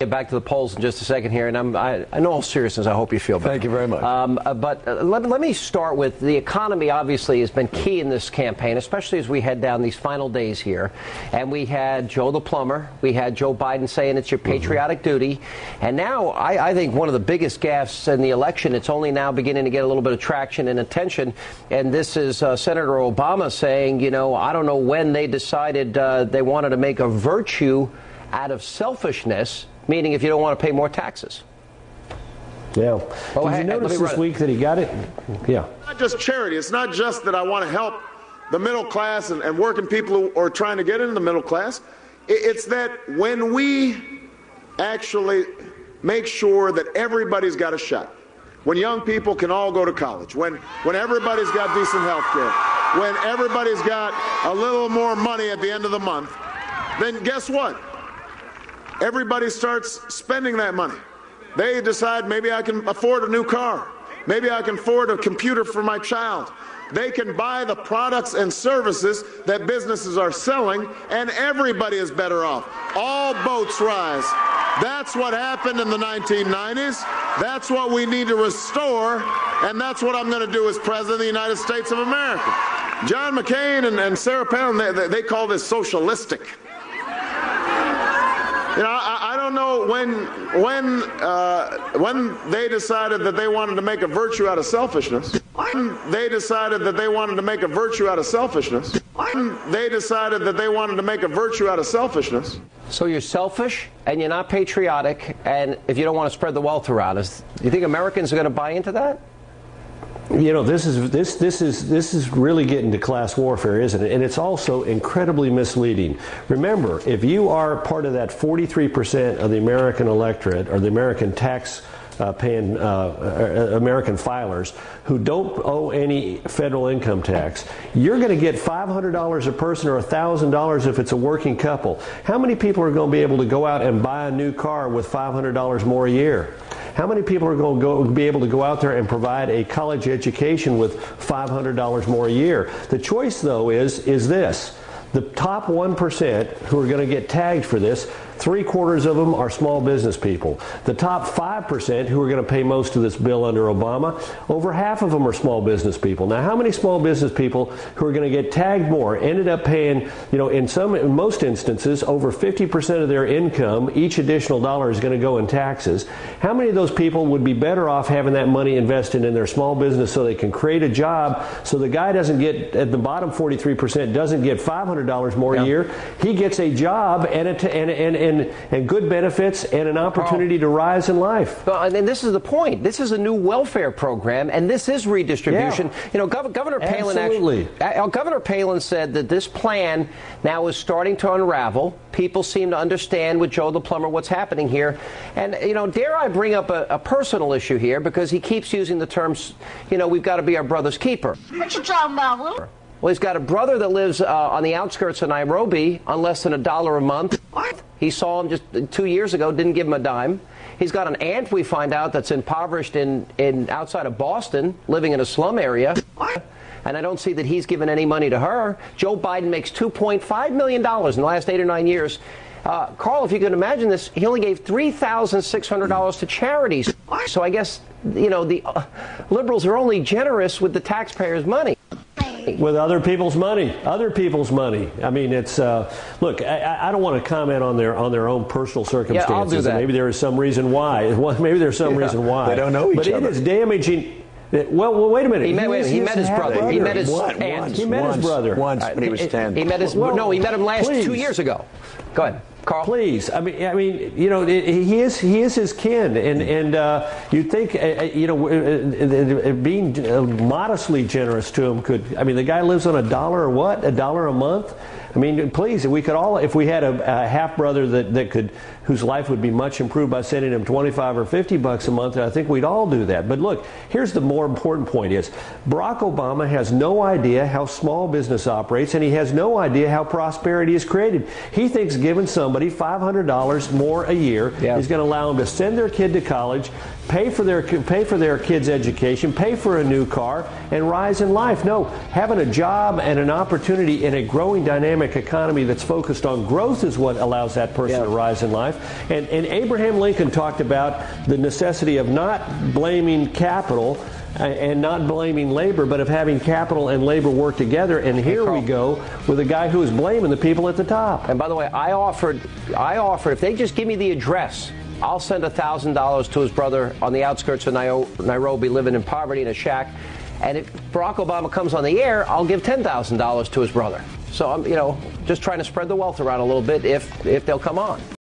Get back to the polls in just a second here, and in all seriousness, I hope you feel better. Thank you very much. But let me start with the economy. Obviously, has been key in this campaign, especially as we head down these final days here. And we had Joe the plumber, we had Joe Biden saying it's your patriotic duty, and now I think one of the biggest gaffes in the election. It's only now beginning to get a little bit of traction and attention, and this is Senator Obama saying, you know, I don't know when they decided they wanted to make a virtue out of selfishness. Meaning if you don't want to pay more taxes. Yeah. Did you notice this week that he got it? Yeah. It's not just charity. It's not just that I want to help the middle class and working people who are trying to get into the middle class. It's that when we actually make sure that everybody's got a shot, when young people can all go to college, when everybody's got decent health care, when everybody's got a little more money at the end of the month, then guess what? Everybody starts spending that money. They decide maybe I can afford a new car. Maybe I can afford a computer for my child. They can buy the products and services that businesses are selling, and everybody is better off. All boats rise. That's what happened in the 1990s. That's what we need to restore, and that's what I'm going to do as President of the United States of America. John McCain and Sarah Palin, they call this socialistic. You know, I don't know when they decided that they wanted to make a virtue out of selfishness. When they decided that they wanted to make a virtue out of selfishness. When they decided that they wanted to make a virtue out of selfishness. So you're selfish and you're not patriotic, and if you don't want to spread the wealth around, do you think Americans are going to buy into that? You know, this is really getting to class warfare, isn't it? And it's also incredibly misleading. Remember, if you are part of that 43% of the American electorate or the American tax paying American filers who don't owe any federal income tax, you're going to get $500 a person or $1,000 if it's a working couple. How many people are going to be able to go out and buy a new car with $500 more a year? How many people are going to be able to go out there and provide a college education with $500 more a year? The choice, though, is this. The top 1% who are going to get tagged for this, 3/4 of them are small business people. The top 5% who are going to pay most of this bill under Obama, over half of them are small business people. Now, how many small business people who are going to get tagged more ended up paying, you know, in most instances, over 50% of their income, each additional dollar is going to go in taxes? How many of those people would be better off having that money invested in their small business so they can create a job, so the guy doesn't get, at the bottom 43%, doesn't get $500 more a year. He gets a job and good benefits and an opportunity to rise in life. Well, and this is the point. This is a new welfare program, and this is redistribution. Yeah. You know, Governor Palin Governor Palin said that this plan now is starting to unravel. People seem to understand with Joe the plumber what's happening here. And, you know, dare I bring up a personal issue here, because he keeps using the terms, you know, we've got to be our brother's keeper. What you talking about, Will? Well, he's got a brother that lives on the outskirts of Nairobi on less than $1 a month. What? He saw him just 2 years ago, didn't give him a dime. He's got an aunt, we find out, that's impoverished in outside of Boston, living in a slum area. What? And I don't see that he's given any money to her. Joe Biden makes $2.5 million in the last 8 or 9 years. Carl, if you can imagine this, he only gave $3,600 to charities. What? So I guess, you know, the liberals are only generous with the taxpayers' money. With other people's money. I mean, it's look. I don't want to comment on their own personal circumstances. Yeah, I'll do that. Maybe there is some reason why. Maybe there's some reason why they don't know each other. But it is damaging. Well, wait a minute. He met his brother. He met his aunt. He met his brother once when he was 10. He met his. No, he met him last 2 years ago. Go ahead, Carl. Please, I mean, you know, he is his kin, and you'd think, you know, being modestly generous to him could. I mean, the guy lives on $1 or what? $1 a month. I mean, please, if we could all, if we had a half brother that could, whose life would be much improved by sending him $25 or $50 a month, I think we'd all do that. But look, here's the more important point: is Barack Obama has no idea how small business operates, and he has no idea how prosperity is created. He thinks giving somebody $500 more a year is going to allow them to send their kid to college, pay for their kids' education, pay for a new car, and rise in life. No, having a job and an opportunity in a growing dynamic economy that's focused on growth is what allows that person to rise in life. And Abraham Lincoln talked about the necessity of not blaming capital and not blaming labor, but of having capital and labor work together. And here we go with a guy who is blaming the people at the top. And by the way, I offered if they just give me the address, I'll send $1,000 to his brother on the outskirts of Nairobi, living in poverty in a shack. And if Barack Obama comes on the air, I'll give $10,000 to his brother. So I'm, just trying to spread the wealth around a little bit if they'll come on.